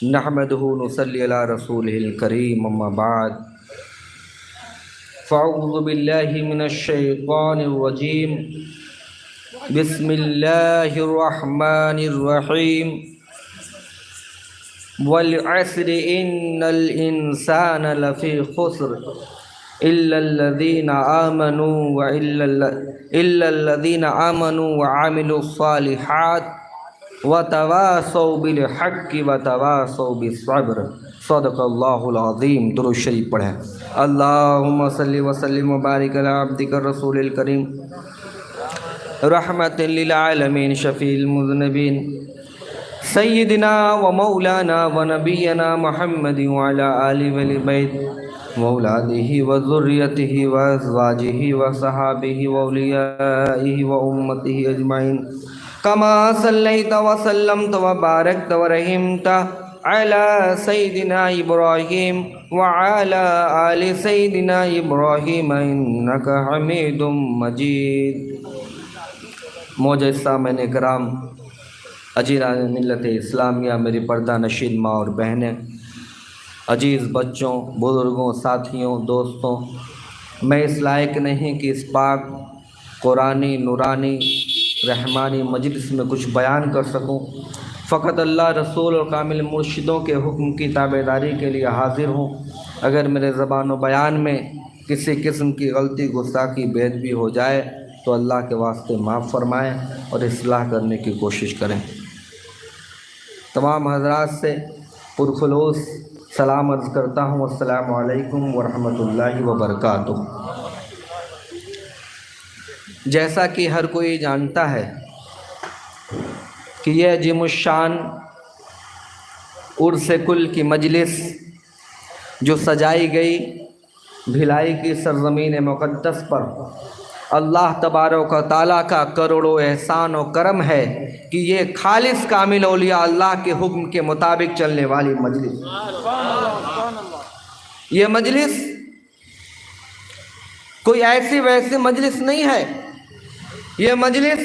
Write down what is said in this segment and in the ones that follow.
نحمده نصلی علی رسولہ الکریم اما بعد فاعوذ باللہ من الشیطان الرجیم بسم اللہ الرحمن الرحیم والعصر ان الانسان لفی خسر الا الذین آمنوا وعملوا الصالحات وتواصوا بالحق وتواصوا بالصبر صدق اللہ العظیم۔ درود شریف پڑھیں۔ اللہم صلی وسلم وبارک علی عبدک الرسول الکریم رحمت للعالمین شفیع المذنبین سیدنا و مولانا و نبینا محمد وعلی آلہ وآل بیت وأولادہ و ذریتہ و ازواجہ و صحابہ و اولیائہ و امتہ اجمعین کما صلیت وسلمت وبارکت ورحمت علی سیدنا ابراہیم وعلی آل سیدنا ابراہیم انک حمید مجید۔ معزز سامعین کرام، عزیزان ملت اسلامیہ، میری پردہ نشین ماں اور بہنیں، عزیز بچوں، بزرگوں، ساتھیوں، دوستوں، میں اس لائق نہیں کہ اس پاک قرآنی نورانی رحمانی مجلس میں کچھ بیان کر سکوں، فقط اللہ رسول اور کامل مرشدوں کے حکم کی تابعداری کے لیے حاضر ہوں۔ اگر میرے زبان و بیان میں کسی قسم کی غلطی، گستاخی، بے ادبی ہو جائے تو اللہ کے واسطے معاف فرمائیں اور اصلاح کرنے کی کوشش کریں۔ تمام حضرات سے پرخلوص سلام عرض کرتا ہوں، السلام علیکم ورحمۃ اللہ وبرکاتہ۔ جیسا کہ ہر کوئی جانتا ہے کہ یہ عظیم الشان عرس کل کی مجلس جو سجائی گئی بھلائی کی سرزمین مقدس پر، اللہ تبارک و تعالیٰ کا کروڑوں احسان و کرم ہے کہ یہ خالص کامل اولیاء اللہ کے حکم کے مطابق چلنے والی مجلس، یہ مجلس کوئی ایسی ویسی مجلس نہیں ہے، یہ مجلس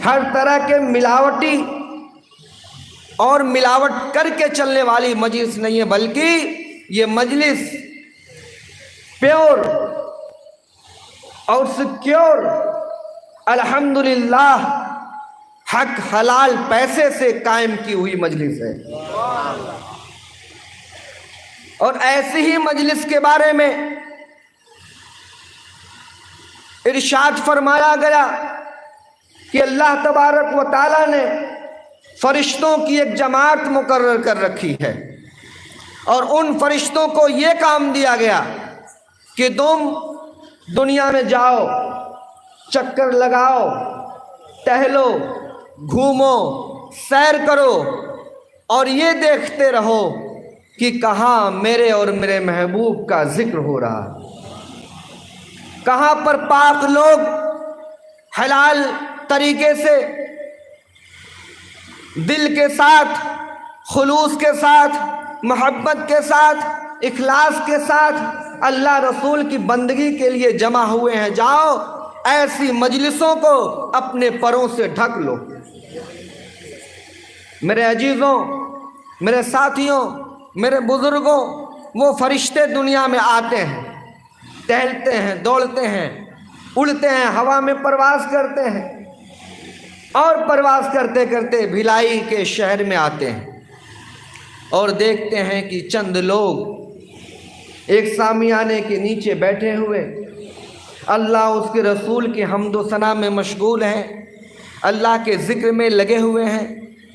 ہر طرح کے ملاوٹی اور ملاوٹ کر کے چلنے والی مجلس نہیں ہے، بلکہ یہ مجلس پیور اور سیکیور الحمدللہ حق حلال پیسے سے قائم کی ہوئی مجلس ہے۔ اور ایسی ہی مجلس کے بارے میں ارشاد فرمایا گیا کہ اللہ تبارک و تعالیٰ نے فرشتوں کی ایک جماعت مقرر کر رکھی ہے، اور ان فرشتوں کو یہ کام دیا گیا کہ تم دنیا میں جاؤ، چکر لگاؤ، ٹہلو، گھومو، سیر کرو، اور یہ دیکھتے رہو کہ کہاں میرے اور میرے محبوب کا ذکر ہو رہا ہے، کہاں پر پاک لوگ حلال طریقے سے دل کے ساتھ، خلوص کے ساتھ، محبت کے ساتھ، اخلاص کے ساتھ اللہ رسول کی بندگی کے لیے جمع ہوئے ہیں۔ جاؤ ایسی مجلسوں کو اپنے پروں سے ڈھک لو۔ میرے عزیزوں، میرے ساتھیوں، میرے بزرگوں، وہ فرشتے دنیا میں آتے ہیں، ٹہلتے ہیں، دوڑتے ہیں، اڑتے ہیں، ہوا میں پرواز کرتے ہیں، اور پرواز کرتے کرتے بھلائی کے شہر میں آتے ہیں، اور دیکھتے ہیں کہ چند لوگ ایک سامیانے کے نیچے بیٹھے ہوئے اللہ اس کے رسول کی حمد و ثنا میں مشغول ہیں، اللہ کے ذکر میں لگے ہوئے ہیں،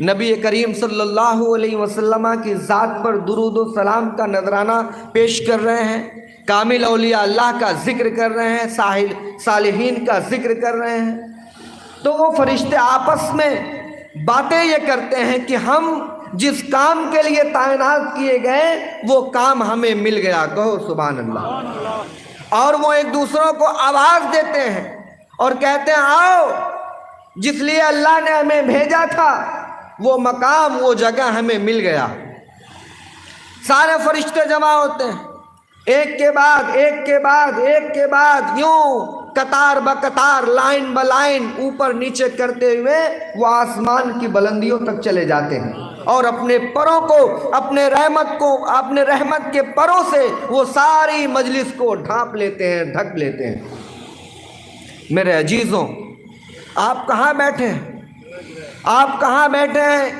نبی کریم صلی اللہ علیہ وسلم کی ذات پر درود و سلام کا نذرانہ پیش کر رہے ہیں، کامل اولیاء اللہ کا ذکر کر رہے ہیں، صالحین کا ذکر کر رہے ہیں۔ تو وہ فرشتے آپس میں باتیں یہ کرتے ہیں کہ ہم جس کام کے لیے تعینات کیے گئے وہ کام ہمیں مل گیا، کہو سبحان اللہ۔ اور وہ ایک دوسروں کو آواز دیتے ہیں اور کہتے ہیں آؤ، جس لیے اللہ نے ہمیں بھیجا تھا وہ مقام، وہ جگہ ہمیں مل گیا۔ سارے فرشتے جمع ہوتے ہیں، ایک کے بعد ایک کے بعد ایک کے بعد یوں قطار بقطار، لائن بلائن، اوپر نیچے کرتے ہوئے وہ آسمان کی بلندیوں تک چلے جاتے ہیں۔ اور اپنے پروں کو، اپنے رحمت کے پروں سے وہ ساری مجلس کو ڈھانپ لیتے ہیں، ڈھک لیتے ہیں۔ میرے عزیزوں، آپ کہاں بیٹھے ہیں؟ آپ کہاں بیٹھے ہیں؟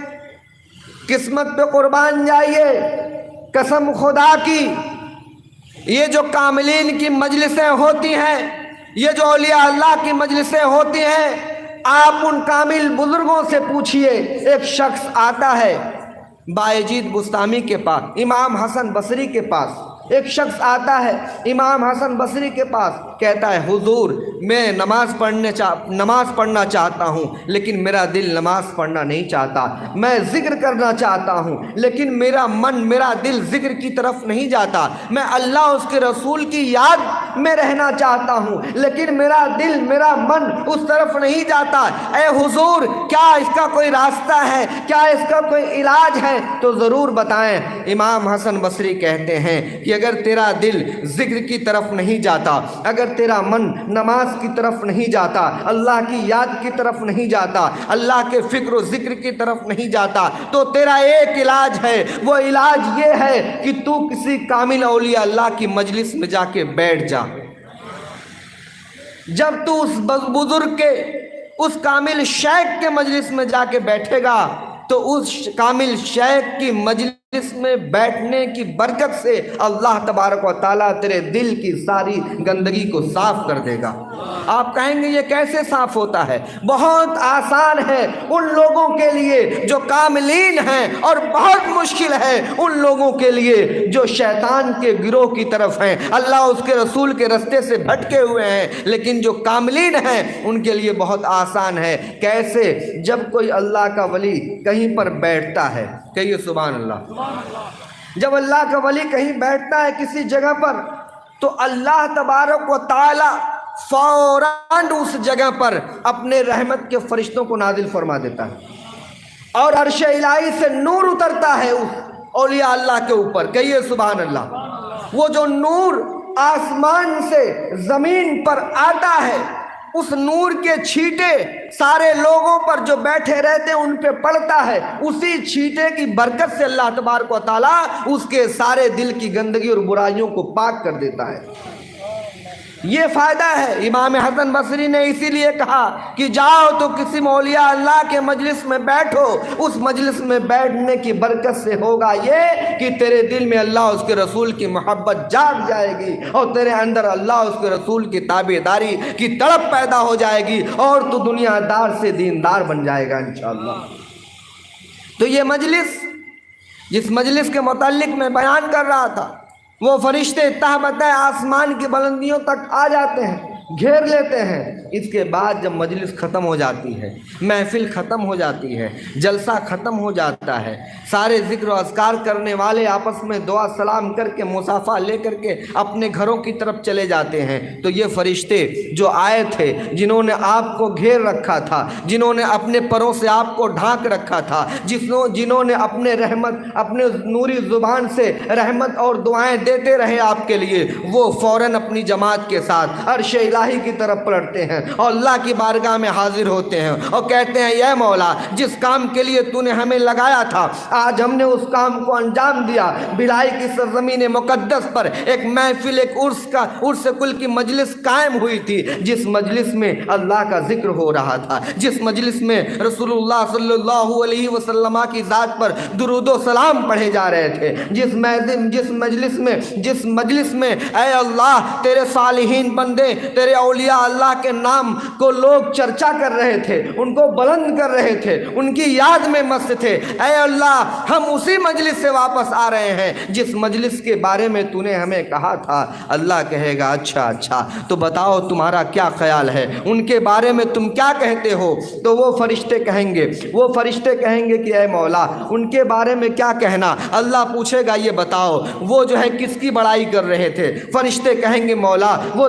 قسمت پہ قربان جائیے، قسم خدا کی، یہ جو کاملین کی مجلسیں ہوتی ہیں، یہ جو اولیاء اللہ کی مجلسیں ہوتی ہیں، آپ ان کامل بزرگوں سے پوچھئے۔ ایک شخص آتا ہے بایزید بستامی کے پاس، امام حسن بصری کے پاس، ایک شخص آتا ہے امام حسن بصری کے پاس، کہتا ہے حضور میں نماز پڑھنا چاہتا ہوں لیکن میرا دل نماز پڑھنا نہیں چاہتا، میں ذکر کرنا چاہتا ہوں لیکن میرا دل ذکر کی طرف نہیں جاتا، میں اللہ اس کے رسول کی یاد میں رہنا چاہتا ہوں لیکن میرا دل، میرا من اس طرف نہیں جاتا، اے حضور کیا اس کا کوئی راستہ ہے، کیا اس کا کوئی علاج ہے تو ضرور بتائیں۔ امام حسن بصری کہتے ہیں کہ اگر تیرا دل ذکر کی طرف نہیں جاتا، اگر تیرا من نماز کی طرف نہیں جاتا، اللہ کی یاد کی طرف نہیں جاتا، اللہ کے فکر و ذکر کی طرف نہیں جاتا، تو تیرا ایک علاج ہے، وہ علاج یہ ہے کہ تو کسی کامل اولیاء اللہ کی مجلس میں جا کے بیٹھ جا۔ جب تو اس بزرگ کے، اس کامل شیخ کے مجلس میں جا کے بیٹھے گا تو اس کامل شیخ کی مجلس میں بیٹھنے کی برکت سے اللہ تبارک و تعالیٰ تیرے دل کی ساری گندگی کو صاف کر دے گا۔ آپ کہیں گے یہ کیسے صاف ہوتا ہے؟ بہت آسان ہے ان لوگوں کے لیے جو کاملین ہیں، اور بہت مشکل ہے ان لوگوں کے لیے جو شیطان کے گروہ کی طرف ہیں، اللہ اس کے رسول کے رستے سے بھٹکے ہوئے ہیں۔ لیکن جو کاملین ہیں ان کے لیے بہت آسان ہے۔ کیسے؟ جب کوئی اللہ کا ولی کہیں پر بیٹھتا ہے، کہیے سبحان اللہ، جب اللہ کا ولی کہیں بیٹھتا ہے کسی جگہ پر تو اللہ تبارک و تعالی فوراً اس جگہ پر اپنے رحمت کے فرشتوں کو نازل فرما دیتا ہے اور عرش الہی سے نور اترتا ہے اس اولیاء اللہ کے اوپر، کہیے سبحان اللہ۔ وہ جو نور آسمان سے زمین پر آتا ہے، اس نور کے چھینٹے سارے لوگوں پر جو بیٹھے رہتے ہیں ان پہ پڑتا ہے، اسی چھینٹے کی برکت سے اللہ تبارک و تعالیٰ اس کے سارے دل کی گندگی اور برائیوں کو پاک کر دیتا ہے۔ یہ فائدہ ہے۔ امام حسن بصری نے اسی لیے کہا کہ جاؤ تو کسی اولیاء اللہ کے مجلس میں بیٹھو، اس مجلس میں بیٹھنے کی برکت سے ہوگا یہ کہ تیرے دل میں اللہ اس کے رسول کی محبت جاگ جائے گی اور تیرے اندر اللہ اس کے رسول کی تابعداری کی تڑپ پیدا ہو جائے گی اور تو دنیا دار سے دیندار بن جائے گا انشاءاللہ۔ تو یہ مجلس، جس مجلس کے متعلق میں بیان کر رہا تھا، وہ فرشتے تہبتہ آسمان کی بلندیوں تک آ جاتے ہیں، گھیر لیتے ہیں۔ اس کے بعد جب مجلس ختم ہو جاتی ہے، محفل ختم ہو جاتی ہے، جلسہ ختم ہو جاتا ہے، سارے ذکر و اذکار کرنے والے آپس میں دعا سلام کر کے مصافحہ لے کر کے اپنے گھروں کی طرف چلے جاتے ہیں، تو یہ فرشتے جو آئے تھے، جنہوں نے آپ کو گھیر رکھا تھا، جنہوں نے اپنے پروں سے آپ کو ڈھانک رکھا تھا، جنہوں نے اپنے نوری زبان سے رحمت اور دعائیں دیتے رہے آپ کے لیے، وہ فوراً اپنی جماعت کے ساتھ عرش الہی کی طرف پلٹتے ہیں اور اللہ کی بارگاہ میں حاضر ہوتے ہیں اور کہتے ہیں اے مولا، جس کام کے لیے تو نے ہمیں لگایا تھا آج ہم نے اس کام کو انجام دیا۔ بلائی کی سرزمین مقدس پر ایک محفل، ایک عرس کل کی مجلس قائم ہوئی تھی، جس مجلس میں اللہ کا ذکر ہو رہا تھا، جس مجلس میں رسول اللہ صلی اللہ علیہ وسلم کی ذات پر درود و سلام پڑھے جا رہے تھے، جس مجلس میں اے اللہ تیرے صالحین بندے، تیرے اولیاء اللہ کے نام کو لوگ چرچا کر رہے تھے، ان کو بلند کر رہے تھے، ان کی یاد میں مست تھے۔ اے اللہ ہم اسی مجلس سے واپس آ رہے ہیں جس مجلس کے بارے میں تو نے ہمیں کہا تھا۔ اللہ کہے گا اچھا تو بتاؤ تمہارا کیا خیال ہے، ان کے بارے میں تم کیا کہتے ہو؟ تو وہ فرشتے کہیں گے کہ اے مولا ان کے بارے میں کیا کہنا؟ اللہ پوچھے گا یہ بتاؤ وہ جو ہے کس کی بڑائی کر رہے تھے؟ فرشتے کہیں گے مولا وہ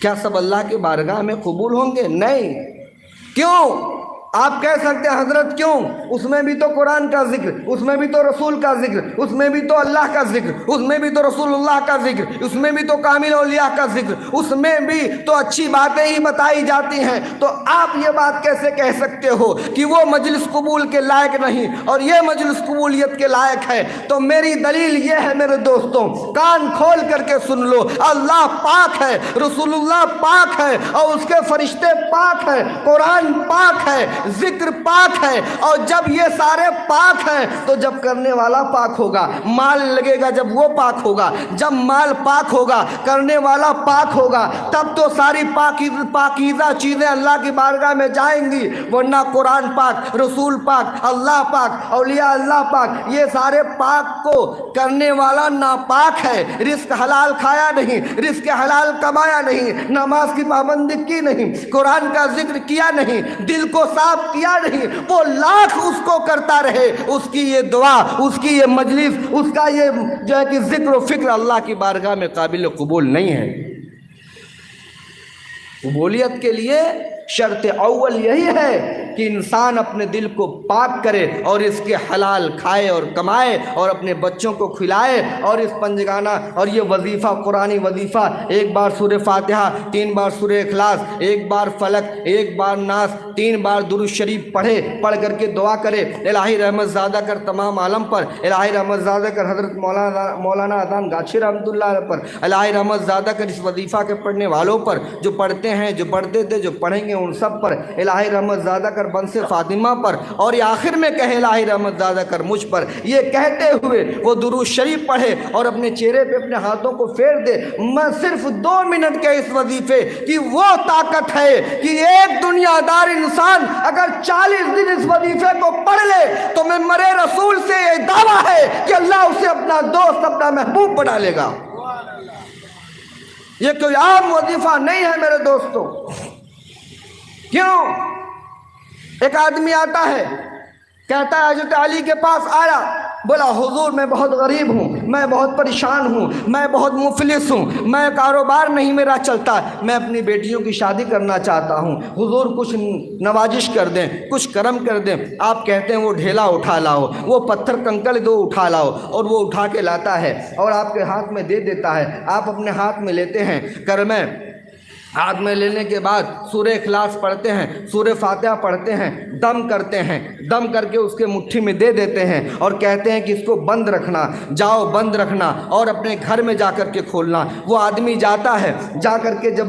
کیا سب اللہ کی بارگاہ میں قبول ہوں گے؟ نہیں۔ کیوں؟ آپ کہہ سکتے ہیں حضرت کیوں؟ اس میں بھی تو قرآن کا ذکر، اس میں بھی تو رسول کا ذکر، اس میں بھی تو اللہ کا ذکر، اس میں بھی تو رسول اللہ کا ذکر، اس میں بھی تو کامل اولیاء کا ذکر، اس میں بھی تو اچھی باتیں ہی بتائی جاتی ہیں، تو آپ یہ بات کیسے کہہ سکتے ہو کہ وہ مجلس قبول کے لائق نہیں اور یہ مجلس قبولیت کے لائق ہے؟ تو میری دلیل یہ ہے میرے دوستوں، کان کھول کر کے سن لو، اللہ پاک ہے، رسول اللہ پاک ہے، اور اس کے فرشتے پاک ہیں، قرآن پاک ہے، ذکر پاک ہے، اور جب یہ سارے پاک ہیں تو جب کرنے والا پاک ہوگا، مال لگے گا جب وہ پاک ہوگا، جب مال پاک ہوگا، کرنے والا پاک ہوگا، تب تو ساری پاکیزہ چیزیں اللہ کی بارگاہ میں جائیں گی، ورنہ قرآن پاک، رسول پاک، اللہ پاک، اولیاء اللہ پاک، یہ سارے پاک کو کرنے والا ناپاک ہے، رزق حلال کھایا نہیں، رزق حلال کمایا نہیں، نماز کی پابندی کی نہیں، قرآن کا ذکر کیا نہیں، دل کو صاف کیا نہیں، وہ لاکھ اس کو کرتا رہے، اس کی یہ دعا، اس کی یہ مجلس، اس کا یہ جو ہے کہ ذکر و فکر اللہ کی بارگاہ میں قابل قبول نہیں ہے۔ قبولیت کے لیے شرط اول یہی ہے کہ انسان اپنے دل کو پاک کرے اور اس کے حلال کھائے اور کمائے اور اپنے بچوں کو کھلائے، اور اس پنجگانہ اور یہ وظیفہ، قرآنی وظیفہ، ایک بار سورہ فاتحہ، 3 بار سورہ اخلاص، 1 بار فلق، 1 بار ناس، 3 بار درود شریف پڑھ کر کے دعا کرے، الہی رحمت زیادہ کر تمام عالم پر، الہی رحمت زیادہ کر حضرت مولانا اذان گاچھی رحمۃ اللہ پر، الہی رحمت زیادہ کر اس وظیفہ کے پڑھنے والوں پر، جو پڑھتے ہیں، جو پڑھتے تھے، جو پڑھیں گے ان سب پر، الہی رحمت زیادہ کر بنس فاطمہ پر، اور یہ آخر میں کہے الہی رحمت زیادہ کر مجھ پر۔ یہ کہتے ہوئے وہ درود شریف پڑھے اور اپنے چہرے پہ اپنے ہاتھوں کو پھیر دے۔ میں صرف 2 منٹ کے اس وظیفے کی وہ طاقت ہے کہ ایک دنیا دار انسان اگر 40 دن اس وظیفے کو پڑھ لے تو میں مرے رسول سے یہ دعویٰ ہے کہ اللہ اسے اپنا دوست، اپنا محبوب بنا لے گا۔ یہ کوئی عام وظیفہ نہیں ہے میرے دوستوں۔ کیوں؟ ایک آدمی آتا ہے، کہتا ہے حضرت علی کے پاس آیا، بولا حضور میں بہت غریب ہوں، میں بہت پریشان ہوں، میں بہت مفلس ہوں، میں کاروبار نہیں میرا چلتا، میں اپنی بیٹیوں کی شادی کرنا چاہتا ہوں، حضور کچھ نوازش کر دیں، کچھ کرم کر دیں۔ آپ کہتے ہیں وہ ڈھیلا اٹھا لاؤ، وہ پتھر کنکڑ دو اٹھا لاؤ، اور وہ اٹھا کے لاتا ہے اور آپ کے ہاتھ میں دے دیتا ہے۔ آپ اپنے ہاتھ میں لیتے ہیں، کرمیں ہاتھ میں لینے کے بعد سورہ اخلاص پڑھتے ہیں، سورہ فاتحہ پڑھتے ہیں، دم کرتے ہیں، دم کر کے اس کے مٹھی میں دے دیتے ہیں اور کہتے ہیں کہ اس کو بند رکھنا، جاؤ بند رکھنا اور اپنے گھر میں جا کر کے کھولنا۔ وہ آدمی جاتا ہے، جا کر کے جب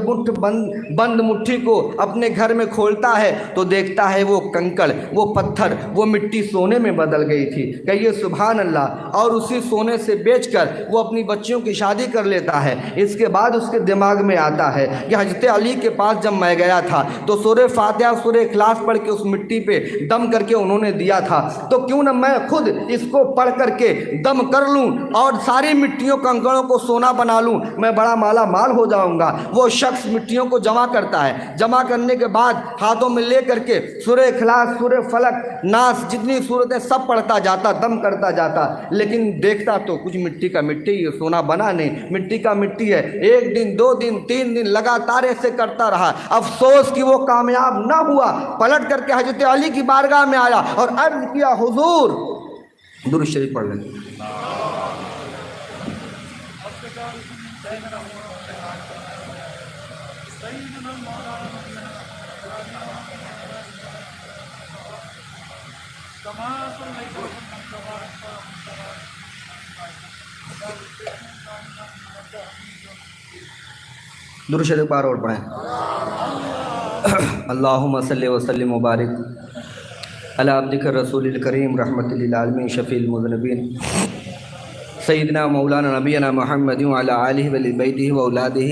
بند مٹھی کو اپنے گھر میں کھولتا ہے تو دیکھتا ہے وہ کنکڑ، وہ پتھر، وہ مٹی سونے میں بدل گئی تھی۔ کہیے سبحان اللہ۔ اور اسی سونے سے بیچ کر وہ اپنی بچیوں کی شادی کر لیتا ہے۔ اس کے بعد اس کے دماغ میں آتا ہے کہ حضرت علی کے پاس جب میں گیا تھا تو سورہ فاتحہ، سورہ اخلاص پڑھ کے اس مٹی پہ دم کر کے انہوں نے دیا تھا، تو کیوں نہ میں خود اس کو پڑھ کر کے دم کر لوں اور ساری مٹیوں کنکڑوں کو سونا بنا لوں، میں بڑا مالا مال ہو جاؤں گا۔ وہ شخص مٹیوں کو جمع کرتا ہے، جمع کرنے کے بعد ہاتھوں میں لے کر کے سورہ اخلاص، سورہ فلق، ناس، جتنی سورتیں سب پڑھتا جاتا، دم کرتا جاتا، لیکن دیکھتا تو کچھ مٹی کا مٹی، یہ سونا بنا نہیں، مٹی کا مٹی ہے۔ 1 دن 2 دن 3 دن لگاتار ایسے کرتا رہا، افسوس کہ وہ کامیاب نہ ہوا۔ پلٹ کر کے حضرت علی کی بارگاہ میں آیا اور عرض کیا حضور، درود شریف پڑھ لیں۔ درود شریف بار اور پڑھیں۔ اللہم صلی وسلم مبارک علی عبدک الرسول الکریم رحمت للعالمین شفیع المذنبین سیدنا مولانا نبینا محمد وعلی آلہ وآل بیتہ واولادہ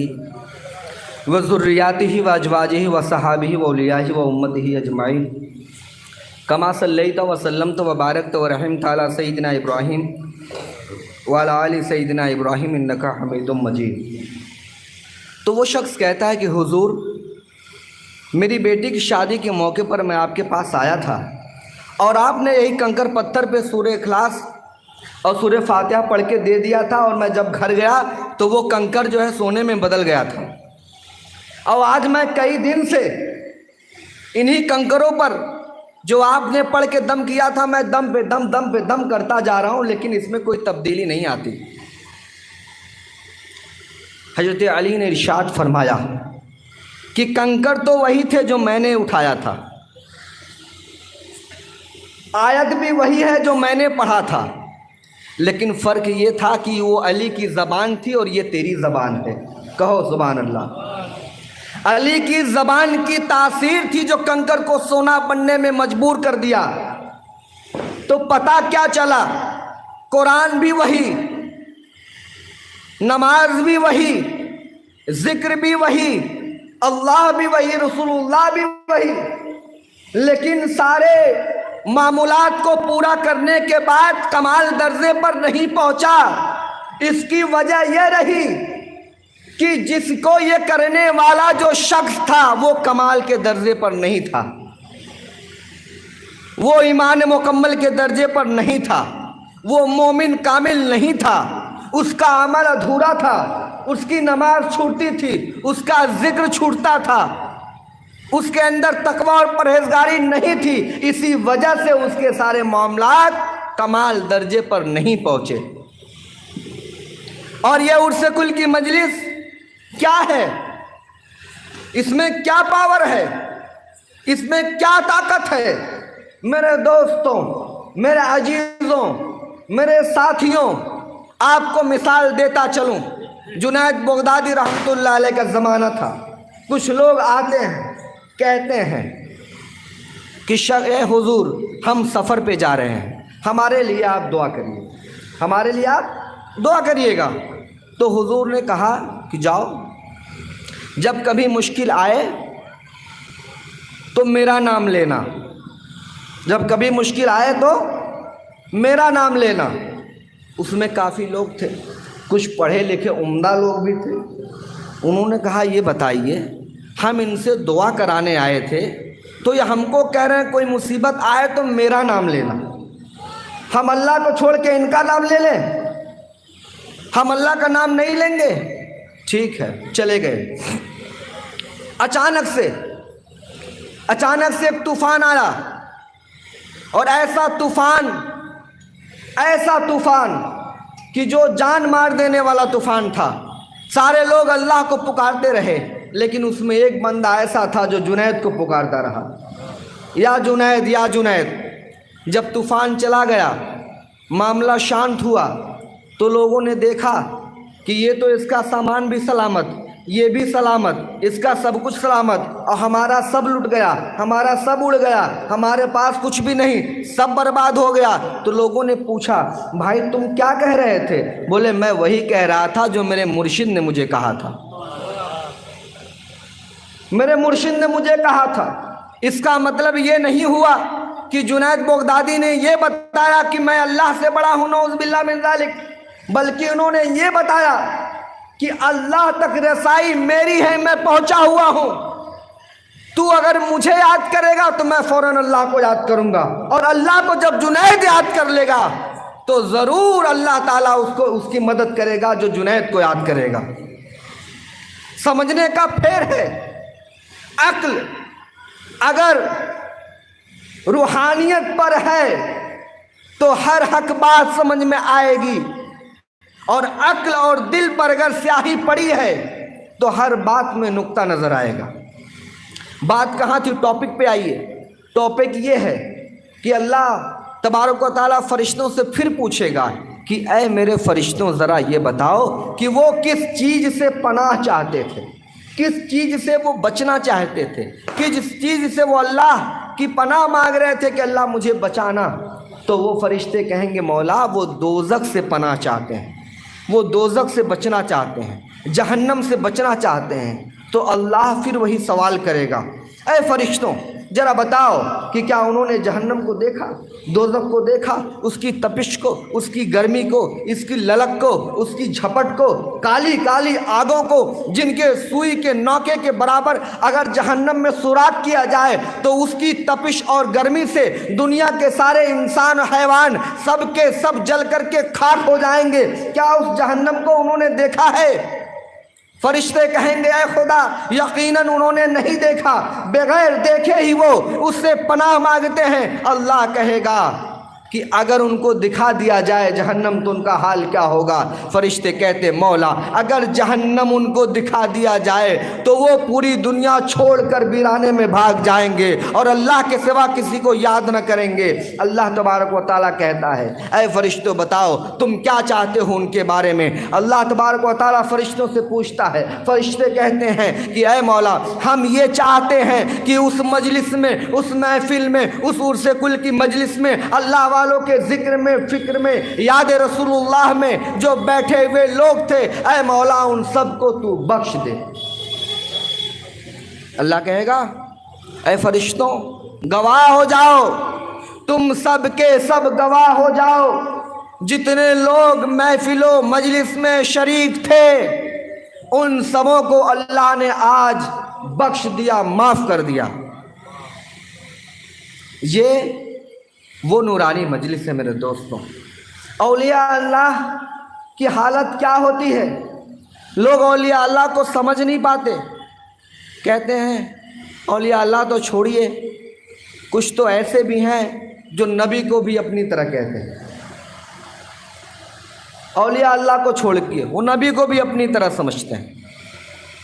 وذریاتہ وازواجہ وصحابہ واولیاءہ وامتہ اجمعین کما صلیت وسلمت وبارکت ورحمت علی سیدنا ابراہیم وعلی آل سیدنا ابراہیم انکا حمید مجید۔ تو وہ شخص کہتا ہے کہ حضور، میری بیٹی کی شادی کے موقع پر میں آپ کے پاس آیا تھا اور آپ نے یہی کنکر پتھر پہ سورہ اخلاص اور سورہ فاتحہ پڑھ کے دے دیا تھا، اور میں جب گھر گیا تو وہ کنکر جو ہے سونے میں بدل گیا تھا۔ اور آج میں کئی دن سے انہی کنکروں پر جو آپ نے پڑھ کے دم کیا تھا، میں دم پہ دم دم پہ دم کرتا جا رہا ہوں، لیکن اس میں کوئی تبدیلی نہیں آتی۔ حضرت علی نے ارشاد فرمایا کہ کنکر تو وہی تھے جو میں نے اٹھایا تھا، آیت بھی وہی ہے جو میں نے پڑھا تھا، لیکن فرق یہ تھا کہ وہ علی کی زبان تھی اور یہ تیری زبان ہے۔ کہو سبحان اللہ۔ علی کی زبان کی تاثیر تھی جو کنکر کو سونا بننے میں مجبور کر دیا۔ تو پتہ کیا چلا؟ قرآن بھی وہی، نماز بھی وہی، ذکر بھی وہی، اللہ بھی وہی، رسول اللہ بھی وہی، لیکن سارے معمولات کو پورا کرنے کے بعد کمال درجے پر نہیں پہنچا۔ اس کی وجہ یہ رہی کہ جس کو یہ کرنے والا جو شخص تھا وہ کمال کے درجے پر نہیں تھا، وہ ایمان مکمل کے درجے پر نہیں تھا، وہ مومن کامل نہیں تھا، اس کا عمل ادھورا تھا، اس کی نماز چھوٹتی تھی، اس کا ذکر چھوٹتا تھا، اس کے اندر تقوی اور پرہیزگاری نہیں تھی۔ اسی وجہ سے اس کے سارے معاملات کمال درجے پر نہیں پہنچے۔ اور یہ عرس کل کی مجلس کیا ہے؟ اس میں کیا پاور ہے؟ اس میں کیا طاقت ہے؟ میرے دوستوں، میرے عزیزوں، میرے ساتھیوں، آپ کو مثال دیتا چلوں۔ جنید بغدادی رحمۃ اللہ علیہ کا زمانہ تھا۔ کچھ لوگ آتے ہیں، کہتے ہیں کہ اے حضور ہم سفر پہ جا رہے ہیں، ہمارے لیے آپ دعا کریے، ہمارے لیے آپ دعا کریے گا۔ تو حضور نے کہا کہ جاؤ، جب کبھی مشکل آئے تو میرا نام لینا، جب کبھی مشکل آئے تو میرا نام لینا۔ اس میں کافی لوگ تھے، کچھ پڑھے لکھے عمدہ لوگ بھی تھے۔ انہوں نے کہا یہ بتائیے، ہم ان سے دعا کرانے آئے تھے تو یہ ہم کو کہہ رہے ہیں کوئی مصیبت آئے تو میرا نام لینا، ہم اللہ کو چھوڑ کے ان کا نام لے لیں؟ ہم اللہ کا نام نہیں لیں گے؟ ٹھیک ہے، چلے گئے۔ اچانک سے ایک طوفان آیا، اور ایسا طوفان کہ جو جان مار دینے والا طوفان تھا۔ سارے لوگ اللہ کو پکارتے رہے، لیکن اس میں ایک بندہ ایسا تھا جو جنید کو پکارتا رہا، یا جنید یا جنید۔ جب طوفان چلا گیا، معاملہ شانت ہوا، تو لوگوں نے دیکھا کہ یہ تو اس کا سامان بھی سلامت، یہ بھی سلامت، اس کا سب کچھ سلامت، اور ہمارا سب لٹ گیا، ہمارا سب اڑ گیا، ہمارے پاس کچھ بھی نہیں، سب برباد ہو گیا۔ تو لوگوں نے پوچھا بھائی تم کیا کہہ رہے تھے؟ بولے میں وہی کہہ رہا تھا جو میرے مرشد نے مجھے کہا تھا، میرے مرشد نے مجھے کہا تھا۔ اس کا مطلب یہ نہیں ہوا کہ جنید بغدادی نے یہ بتایا کہ میں اللہ سے بڑا ہوں، نعوذ باللہ من ذالک، بلکہ انہوں نے یہ بتایا کہ اللہ تک رسائی میری ہے، میں پہنچا ہوا ہوں، تو اگر مجھے یاد کرے گا تو میں فوراً اللہ کو یاد کروں گا، اور اللہ کو جب جنید یاد کر لے گا تو ضرور اللہ تعالیٰ اس کی مدد کرے گا جو جنید کو یاد کرے گا۔ سمجھنے کا پھیر ہے۔ عقل اگر روحانیت پر ہے تو ہر حق بات سمجھ میں آئے گی، اور عقل اور دل پر اگر سیاہی پڑی ہے تو ہر بات میں نقطہ نظر آئے گا۔ بات کہاں تھی؟ ٹاپک پہ آئیے۔ ٹاپک یہ ہے کہ اللہ تبارک و تعالیٰ فرشتوں سے پھر پوچھے گا کہ اے میرے فرشتوں ذرا یہ بتاؤ کہ وہ کس چیز سے پناہ چاہتے تھے، کس چیز سے وہ بچنا چاہتے تھے، کس چیز سے وہ اللہ کی پناہ مانگ رہے تھے کہ اللہ مجھے بچانا۔ تو وہ فرشتے کہیں گے مولا وہ دوزخ سے پناہ چاہتے ہیں، وہ دوزخ سے بچنا چاہتے ہیں، جہنم سے بچنا چاہتے ہیں۔ تو اللہ پھر وہی سوال کرے گا اے فرشتوں ذرا بتاؤ کہ کیا انہوں نے جہنم کو دیکھا، دوزخ کو دیکھا، اس کی تپش کو، اس کی گرمی کو، اس کی للک کو، اس کی جھپٹ کو، کالی کالی آگوں کو جن کے سوئی کے نوکے کے برابر اگر جہنم میں سوراخ کیا جائے تو اس کی تپش اور گرمی سے دنیا کے سارے انسان حیوان سب کے سب جل کر کے خاک ہو جائیں گے۔ کیا اس جہنم کو انہوں نے دیکھا ہے؟ فرشتے کہیں گے اے خدا یقیناً انہوں نے نہیں دیکھا، بغیر دیکھے ہی وہ اس سے پناہ مانگتے ہیں۔ اللہ کہے گا کہ اگر ان کو دکھا دیا جائے جہنم تو ان کا حال کیا ہوگا؟ فرشتے کہتے مولا اگر جہنم ان کو دکھا دیا جائے تو وہ پوری دنیا چھوڑ کر ویرانے میں بھاگ جائیں گے اور اللہ کے سوا کسی کو یاد نہ کریں گے۔ اللہ تبارک و تعالیٰ کہتا ہے اے فرشتوں بتاؤ تم کیا چاہتے ہو ان کے بارے میں؟ اللہ تبارک و تعالیٰ فرشتوں سے پوچھتا ہے، فرشتے کہتے ہیں کہ اے مولا ہم یہ چاہتے ہیں کہ اس مجلس میں، اس محفل میں، اس عرس کل کی مجلس میں، اللہ والوں کے ذکر میں، فکر میں، یاد رسول اللہ میں جو بیٹھے ہوئے لوگ تھے اے مولا ان سب کو تو بخش دے۔ اللہ کہے گا اے فرشتوں گواہ ہو جاؤ، تم سب کے سب گواہ ہو جاؤ، جتنے لوگ محفل و مجلس میں شریک تھے ان سبوں کو اللہ نے آج بخش دیا، معاف کر دیا۔ یہ وہ نورانی مجلس ہے میرے دوستوں۔ اولیاء اللہ کی حالت کیا ہوتی ہے؟ لوگ اولیاء اللہ کو سمجھ نہیں پاتے، کہتے ہیں اولیاء اللہ تو چھوڑیے، کچھ تو ایسے بھی ہیں جو نبی کو بھی اپنی طرح کہتے ہیں۔ اولیاء اللہ کو چھوڑ کے وہ نبی کو بھی اپنی طرح سمجھتے ہیں،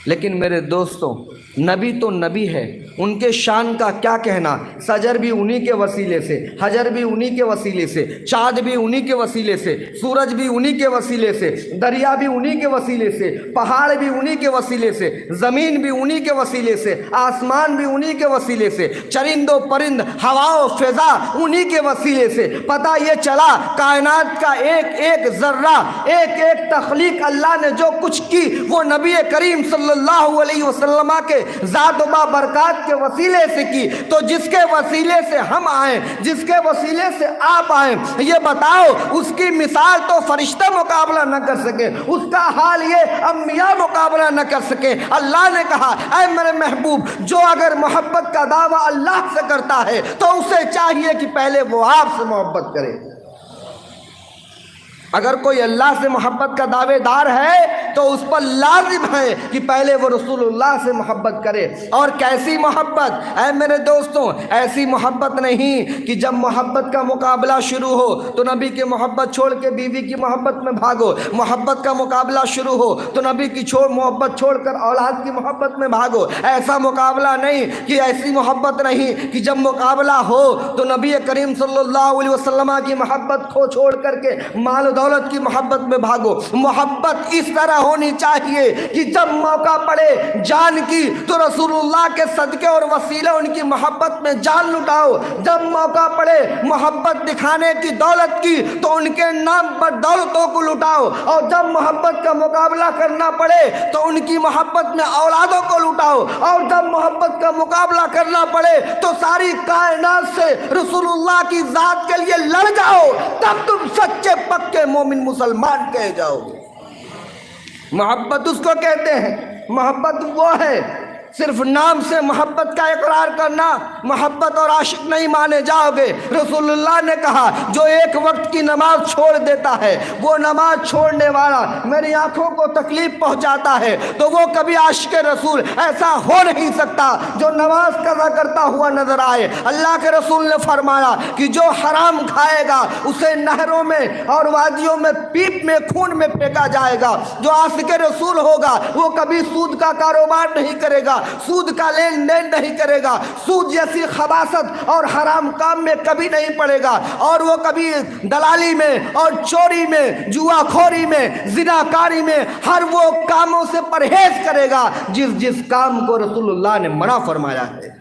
لیکن میرے دوستوں نبی تو نبی ہے، ان کے شان کا کیا کہنا؟ سجر بھی انہی کے وسیلے سے، حجر بھی انہی کے وسیلے سے، چاند بھی انہی کے وسیلے سے، سورج بھی انہی کے وسیلے سے، دریا بھی انہی کے وسیلے سے، پہاڑ بھی انہی کے وسیلے سے، زمین بھی انہی کے وسیلے سے، آسمان بھی انہی کے وسیلے سے، چرند و پرند، ہوا و فضا انہی کے وسیلے سے۔ پتہ یہ چلا کائنات کا ایک ایک ذرہ، ایک ایک تخلیق اللہ نے جو کچھ کی وہ نبی کریم صلی اللہ علیہ وسلم کے ذات و برکات کے وسیلے سے کی۔ تو جس کے وسیلے سے ہم آئیں، جس کے وسیلے سے آپ آئیں، یہ بتاؤ اس کی مثال تو فرشتہ مقابلہ نہ کر سکے، اس کا حال یہ انبیاء مقابلہ نہ کر سکے۔ اللہ نے کہا اے میرے محبوب جو اگر محبت کا دعویٰ اللہ سے کرتا ہے تو اسے چاہیے کہ پہلے وہ آپ سے محبت کرے۔ اگر کوئی اللہ سے محبت کا دعوے دار ہے تو اس پر لازم ہے کہ پہلے وہ رسول اللہ سے محبت کرے۔ اور کیسی محبت اے میرے دوستوں؟ ایسی محبت نہیں کہ جب محبت کا مقابلہ شروع ہو تو نبی کی محبت چھوڑ کے بیوی کی محبت میں بھاگو، محبت کا مقابلہ شروع ہو تو نبی کی محبت چھوڑ کر اولاد کی محبت میں بھاگو۔ ایسا مقابلہ نہیں، کہ ایسی محبت نہیں کہ جب مقابلہ ہو تو نبی کریم صلی اللہ علیہ وسلم کی محبت کو چھوڑ کر کے مال و دولت کی محبت میں بھاگو۔ محبت اس طرح ہونی چاہیے کہ جب موقع پڑے جان کی تو رسول اللہ کے صدقے اور وسیلے ان کی محبت میں جان لٹاؤ، جب موقع پڑے محبت دکھانے کی دولت کی تو ان کے نام پر دولتوں کو لٹاؤ، اور جب محبت کا مقابلہ کرنا پڑے تو ان کی محبت میں اولادوں کو لٹاؤ، اور جب محبت کا مقابلہ کرنا پڑے تو ساری کائنات سے رسول اللہ کی ذات کے لیے لڑ جاؤ، تب تم سچے پکے مومن مسلمان کہے جاؤ گے۔ محبت اس کو کہتے ہیں، محبت وہ ہے صرف نام سے محبت کا اقرار کرنا محبت اور عاشق نہیں مانے جاؤ گے۔ رسول اللہ نے کہا جو ایک وقت کی نماز چھوڑ دیتا ہے وہ نماز چھوڑنے والا میری آنکھوں کو تکلیف پہنچاتا ہے، تو وہ کبھی عاشق رسول ایسا ہو نہیں سکتا جو نماز قضا کرتا ہوا نظر آئے۔ اللہ کے رسول نے فرمایا کہ جو حرام کھائے گا اسے نہروں میں اور وادیوں میں پیپ میں خون میں پھینکا جائے گا۔ جو عاشق رسول ہوگا وہ کبھی سود کا کاروبار نہیں کرے گا، سود کا لین دین نہیں کرے گا، سود جیسی خباثت اور حرام کام میں کبھی نہیں پڑے گا، اور وہ کبھی دلالی میں اور چوری میں، جوا خوری میں، زنا کاری میں، ہر وہ کاموں سے پرہیز کرے گا جس کام کو رسول اللہ نے منع فرمایا ہے۔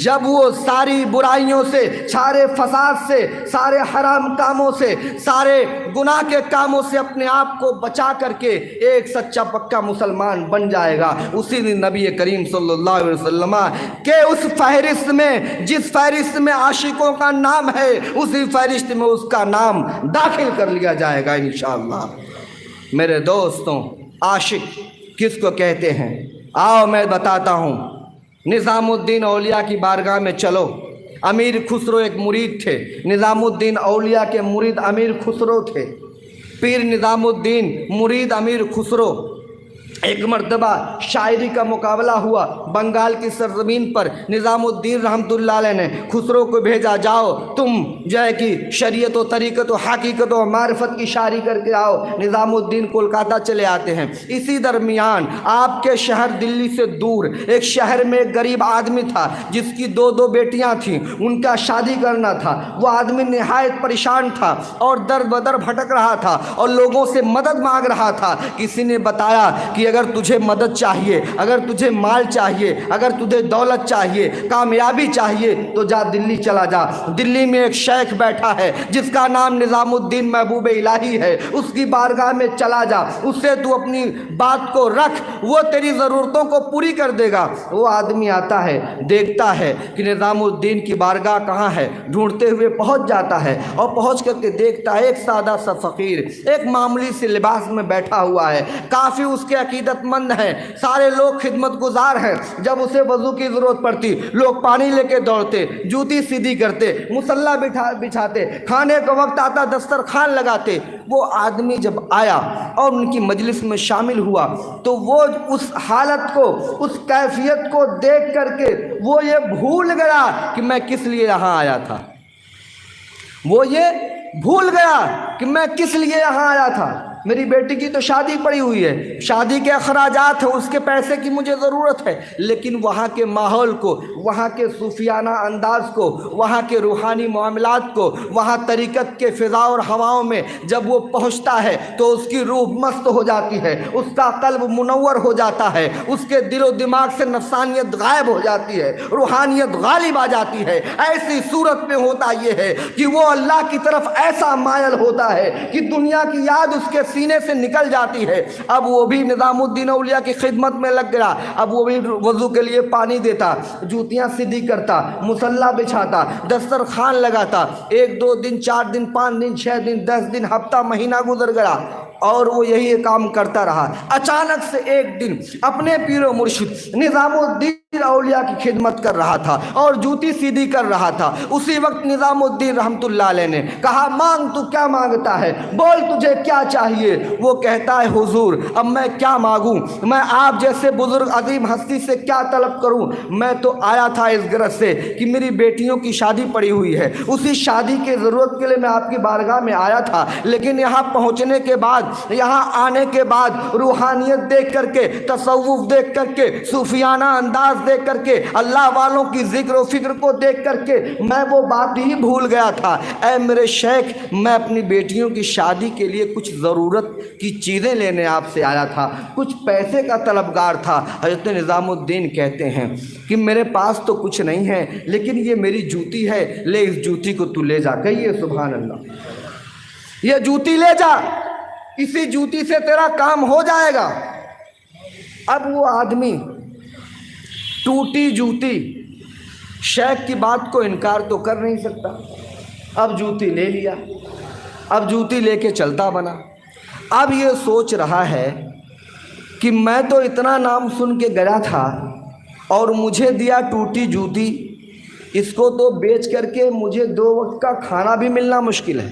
جب وہ ساری برائیوں سے، سارے فساد سے، سارے حرام کاموں سے، سارے گناہ کے کاموں سے اپنے آپ کو بچا کر کے ایک سچا پکا مسلمان بن جائے گا، اسی دن نبی کریم صلی اللہ علیہ وسلم کہ اس فہرست میں، جس فہرست میں عاشقوں کا نام ہے اسی فہرست میں اس کا نام داخل کر لیا جائے گا انشاءاللہ۔ میرے دوستوں عاشق کس کو کہتے ہیں؟ آؤ میں بتاتا ہوں۔ نظام الدین اولیاء کی بارگاہ میں چلو۔ امیر خسرو ایک مرید تھے، نظام الدین اولیاء کے مرید امیر خسرو تھے۔ پیر نظام الدین مرید امیر خسرو، ایک مرتبہ شاعری کا مقابلہ ہوا بنگال کی سرزمین پر۔ نظام الدین رحمۃ اللہ علیہ نے خسرو کو بھیجا، جاؤ تم جو ہے کہ شریعت و طریقت و حقیقت و معرفت کی شاعری کر کے آؤ۔ نظام الدین کولکاتہ چلے آتے ہیں۔ اسی درمیان آپ کے شہر دلی سے دور ایک شہر میں ایک غریب آدمی تھا جس کی دو بیٹیاں تھیں، ان کا شادی کرنا تھا۔ وہ آدمی نہایت پریشان تھا اور در بدر بھٹک رہا تھا اور لوگوں سے مدد مانگ رہا تھا۔ کسی نے بتایا کہ اگر تجھے مدد چاہیے، اگر تجھے مال چاہیے، اگر تجھے دولت چاہیے، کامیابی چاہیے تو جا دلی چلا جا۔ دلی میں ایک شیخ بیٹھا ہے جس کا نام نظام الدین محبوب الہی ہے، اس کی بارگاہ میں چلا جا، اس سے تو اپنی بات کو رکھ، وہ تیری ضرورتوں کو پوری کر دے گا۔ وہ آدمی آتا ہے، دیکھتا ہے کہ نظام الدین کی بارگاہ کہاں ہے، ڈھونڈتے ہوئے پہنچ جاتا ہے اور پہنچ کر کے دیکھتا ہے ایک سادہ سا فقیر ایک معمولی سے لباس میں بیٹھا ہوا ہے۔ کافی اس کے عقیدت مند ہیں، سارے لوگ خدمت گزار ہیں۔ جب اسے وضو کی ضرورت پڑتی لوگ پانی لے کے دوڑتے، جوتی سیدھی کرتے، مصلی بچھاتے، کھانے کا وقت آتا دسترخوان لگاتے۔ وہ آدمی جب آیا اور ان کی مجلس میں شامل ہوا تو وہ اس حالت کو، اس کیفیت کو دیکھ کر کے وہ یہ بھول گیا کہ میں کس لیے یہاں آیا تھا۔ وہ یہ بھول گیا کہ میں کس لیے یہاں آیا تھا۔ میری بیٹی کی تو شادی پڑی ہوئی ہے، شادی کے اخراجات ہیں، اس کے پیسے کی مجھے ضرورت ہے، لیکن وہاں کے ماحول کو، وہاں کے صوفیانہ انداز کو، وہاں کے روحانی معاملات کو، وہاں طریقت کے فضا اور ہواؤں میں جب وہ پہنچتا ہے تو اس کی روح مست ہو جاتی ہے، اس کا قلب منور ہو جاتا ہے، اس کے دل و دماغ سے نفسانیت غائب ہو جاتی ہے، روحانیت غالب آ جاتی ہے۔ ایسی صورت میں ہوتا یہ ہے کہ وہ اللہ کی طرف ایسا مائل ہوتا ہے کہ دنیا کی یاد اس کے سینے سے نکل جاتی ہے۔ اب وہ بھی نظام الدین اولیاء کی خدمت میں لگ گیا، اب وہ بھی وضو کے لیے پانی دیتا، جوتیاں سیدھی کرتا، مصلی بچھاتا، دسترخوان لگاتا۔ 1 2 دن 4 دن 5 دن 6 دن 10 دن ہفتہ مہینہ گزر گیا اور وہ یہی کام کرتا رہا۔ اچانک سے ایک دن اپنے پیر و مرشد نظام الدین اولیاء کی خدمت کر رہا تھا اور جوتی سیدھی کر رہا تھا۔ اسی وقت نظام الدین رحمۃ اللہ علیہ نے کہا، مانگ تو کیا مانگتا ہے، بول تجھے کیا چاہیے۔ وہ کہتا ہے، حضور اب میں کیا مانگوں، میں آپ جیسے بزرگ عظیم ہستی سے کیا طلب کروں۔ میں تو آیا تھا اس غرض سے کہ میری بیٹیوں کی شادی پڑی ہوئی ہے، اسی شادی کی ضرورت کے لیے میں آپ کی بارگاہ میں آیا تھا، لیکن یہاں پہنچنے کے بعد، یہاں آنے کے بعد روحانیت دیکھ کر کے، تصوف دیکھ کر کے، صوفیانہ انداز دیکھ کر کے، اللہ والوں کی ذکر و فکر کو دیکھ کر کے میں وہ بات ہی بھول گیا تھا۔ اے میرے شیخ، میں اپنی بیٹیوں کی شادی کے لیے کچھ ضرورت کی چیزیں لینے آپ سے آیا تھا، کچھ پیسے کا طلبگار تھا۔ حضرت نظام الدین کہتے ہیں کہ میرے پاس تو کچھ نہیں ہے، لیکن یہ میری جوتی ہے، لے اس جوتی کو تو لے جا۔ کہیے سبحان اللہ، یہ جوتی لے جا، اسی جوتی سے تیرا کام ہو جائے گا۔ اب وہ آدمی ٹوٹی جوتی، شیخ کی بات کو انکار تو کر نہیں سکتا، اب جوتی لے لیا، اب جوتی لے کے چلتا بنا۔ اب یہ سوچ رہا ہے کہ میں تو اتنا نام سن کے گیا تھا اور مجھے دیا ٹوٹی جوتی، اس کو تو بیچ کر کے مجھے 2 وقت کا کھانا بھی ملنا مشکل ہے،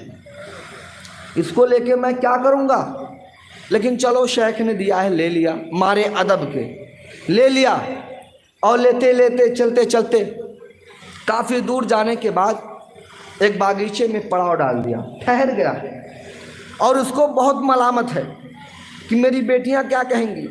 اس کو لے کے میں کیا کروں گا۔ لیکن چلو شیخ نے دیا ہے، لے لیا، مارے ادب کے لے لیا، اور لیتے لیتے چلتے چلتے کافی دور جانے کے بعد ایک باغیچے میں پڑاؤ ڈال دیا، ٹھہر گیا، اور اس کو بہت ملامت ہے کہ میری بیٹیاں کیا کہیں گی،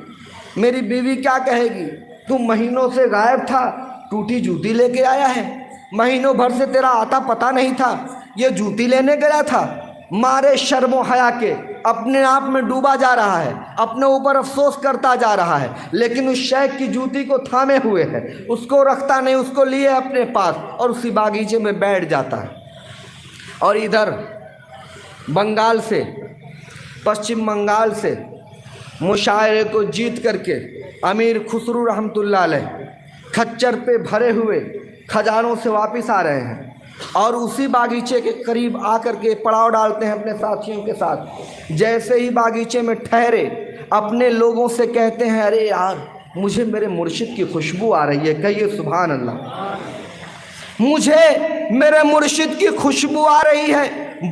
میری بیوی کیا کہے گی، تم مہینوں سے غائب تھا، ٹوٹی جوتی لے کے آیا ہے، مہینوں بھر سے تیرا آتا پتہ نہیں تھا، یہ جوتی لینے گیا تھا۔ مارے شرم و حیا کے اپنے آپ میں ڈوبا جا رہا ہے، اپنے اوپر افسوس کرتا جا رہا ہے، لیکن اس شیخ کی جوتی کو تھامے ہوئے ہے، اس کو رکھتا نہیں، اس کو لیے اپنے پاس اور اسی باغیچے میں بیٹھ جاتا ہے۔ اور ادھر بنگال سے، پشچم بنگال سے مشاعرے کو جیت کر کے امیر خسرو رحمۃ اللہ علیہ کھچر پہ بھرے ہوئے خزانوں سے واپس آ رہے ہیں، اور اسی باغیچے کے قریب آ کر کے پڑاؤ ڈالتے ہیں اپنے ساتھیوں کے ساتھ۔ جیسے ہی باغیچے میں ٹھہرے، اپنے لوگوں سے کہتے ہیں، ارے یار مجھے میرے مرشد کی خوشبو آ رہی ہے۔ کہیے سبحان اللہ، مجھے میرے مرشد کی خوشبو آ رہی ہے۔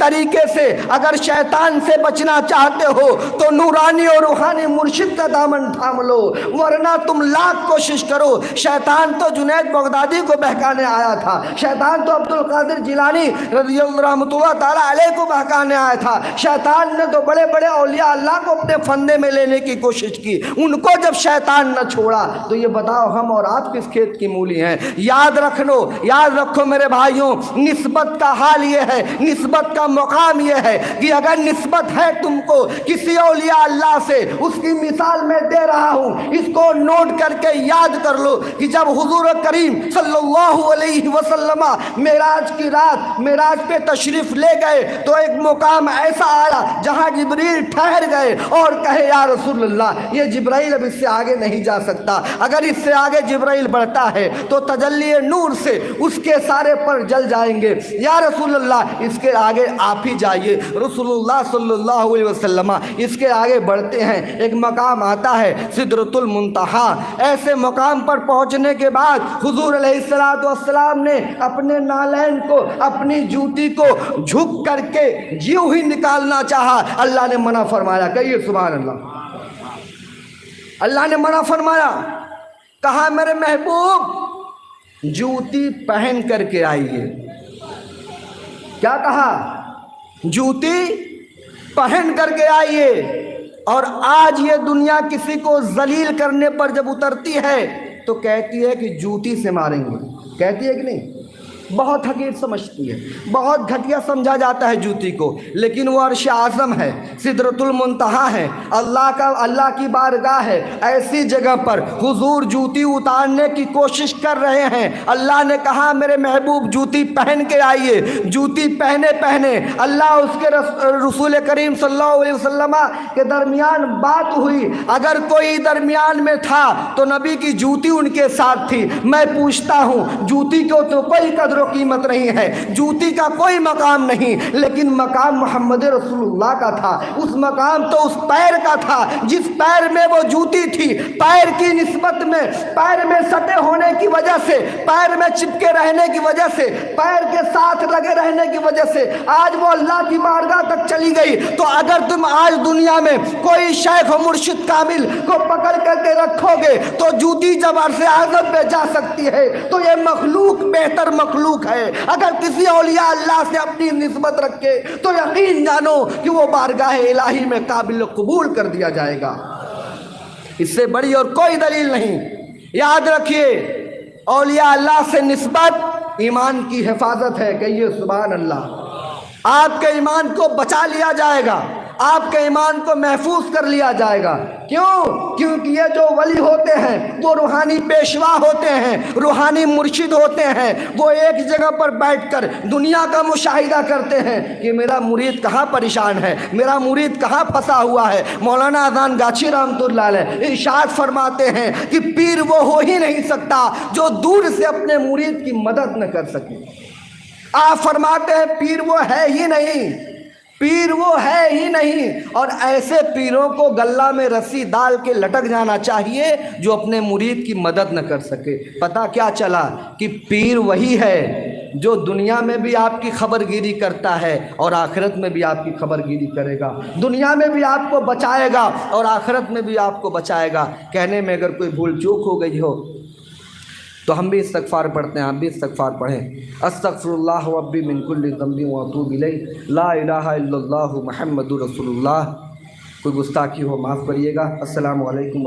طریقے سے اگر شیطان سے بچنا چاہتے ہو تو نورانی اور روحانی مرشد کا دامن تھام لو، ورنہ تم لاکھ کوشش کرو۔ شیطان تو جنید بغدادی کو بہکانے آیا تھا، شیطان تو عبد القادر جیلانی رضی اللہ رحمۃ اللہ تعالیٰ علیہ کو بہکانے آیا تھا، شیطان نے تو بڑے بڑے اولیاء اللہ کو اپنے فندے میں لینے کی کوشش کی، ان کو جب شیطان نہ چھوڑا تو یہ بتاؤ ہم اور آپ کس کھیت کی مولی ہیں؟ یاد رکھو میرے بھائیوں، نسبت کا حال یہ ہے، نسبت کا مقام یہ ہے کہ اگر نسبت ہے تم کو کسی اولیاء اللہ سے، اس کی مثال میں دے رہا ہوں، اس کو نوٹ کر کے یاد کر لو کہ جب حضور کریم صلی اللہ علیہ وسلم معراج کی رات معراج پہ تشریف لے گئے تو ایک مقام ایسا آیا جہاں جبریل ٹھہر گئے اور کہے یا رسول اللہ یہ جبرائیل اب اس سے آگے نہیں جا سکتا، اگر اس سے آگے جبرائیل بڑھتا ہے تو تجلی نور سے اس کے سارے پر جل جائیں گے، یا رسول اللہ اس کے آگے آپ ہی جائیے۔ رسول اللہ صلی اللہ علیہ وسلم اس کے آگے بڑھتے ہیں، ایک مقام آتا ہے سدرۃ المنتہا، ایسے مقام پر پہنچنے کے بعد حضور علیہ السلام نے اپنے نالین کو اپنی جوتی کو جھک کر کے جیوں ہی نکالنا چاہا، اللہ نے منع فرمایا، کہیے سبحان اللہ، اللہ نے منع فرمایا، کہا میرے محبوب جوتی پہن کر کے آئیے، کیا کہا؟ جوتی پہن کر کے آئیے۔ اور آج یہ دنیا کسی کو ذلیل کرنے پر جب اترتی ہے تو کہتی ہے کہ جوتی سے ماریں گے، کہتی ہے کہ نہیں؟ بہت حقیر سمجھتی ہے، بہت گھٹیا سمجھا جاتا ہے جوتی کو، لیکن وہ عرش اعظم ہے، سدرۃ المنتہا ہے، اللہ کی بارگاہ ہے، ایسی جگہ پر حضور جوتی اتارنے کی کوشش کر رہے ہیں، اللہ نے کہا میرے محبوب جوتی پہن کے آئیے، جوتی پہنے اللہ اس کے رسول کریم صلی اللہ علیہ وسلم کے درمیان بات ہوئی، اگر کوئی درمیان میں تھا تو نبی کی جوتی ان کے ساتھ تھی، میں پوچھتا ہوں جوتی کو تو کوئی قدر و قیمت نہیں ہے، جوتی کا کوئی مقام نہیں، لیکن مقام محمد رسول اللہ کا تھا، اس مقام تو اس پیر کا تھا جس پیر میں وہ جوتی تھی، پیر کی نسبت میں، پیر میں سٹے ہونے کی وجہ سے، پیر میں چپکے رہنے کی وجہ سے، پیر کے ساتھ لگے رہنے کی وجہ سے آج وہ اللہ کی بارگاہ تک چلی گئی۔ تو اگر تم آج دنیا میں کوئی شیخ و مرشد کامل کو پکڑ کر کے رکھو گے تو جوتی جب عرش اعظم پہ جا سکتی ہے تو یہ مخلوق بہتر مخلوق ہے، اگر کسی اولیاء اللہ سے اپنی نسبت رکھے تو یقین جانو کہ وہ بارگاہ الہی میں قابل قبول کر دیا جائے گا، اس سے بڑی اور کوئی دلیل نہیں۔ یاد رکھیے اولیاء اللہ سے نسبت ایمان کی حفاظت ہے، کہیے سبحان اللہ، آپ کے ایمان کو بچا لیا جائے گا، آپ کے ایمان کو محفوظ کر لیا جائے گا۔ کیونکہ یہ جو ولی ہوتے ہیں وہ روحانی پیشوا ہوتے ہیں، روحانی مرشد ہوتے ہیں، وہ ایک جگہ پر بیٹھ کر دنیا کا مشاہدہ کرتے ہیں کہ میرا مرید کہاں پریشان ہے، میرا مرید کہاں پھنسا ہوا ہے۔ مولانا اذان گاچھی رحمۃ اللہ علیہ ارشاد فرماتے ہیں کہ پیر وہ ہو ہی نہیں سکتا جو دور سے اپنے مرید کی مدد نہ کر سکے۔ آپ فرماتے ہیں پیر وہ ہے ہی نہیں، پیر وہ ہے ہی نہیں، اور ایسے پیروں کو گلہ میں رسی ڈال کے لٹک جانا چاہیے جو اپنے مرید کی مدد نہ کر سکے۔ پتہ کیا چلا کہ پیر وہی ہے جو دنیا میں بھی آپ کی خبر گیری کرتا ہے اور آخرت میں بھی آپ کی خبر گیری کرے گا، دنیا میں بھی آپ کو بچائے گا اور آخرت میں بھی آپ کو بچائے گا۔ کہنے میں اگر کوئی بھول چوک ہو گئی ہو تو ہم بھی استغفار پڑھتے ہیں، آپ بھی استغفار پڑھیں۔ استغفر اللہ ربی من کل ذنب واتوب الیہ، لا الہ الا اللہ محمد رسول اللہ۔ کوئی گستاخی ہو معاف کریے گا۔ السلام علیکم۔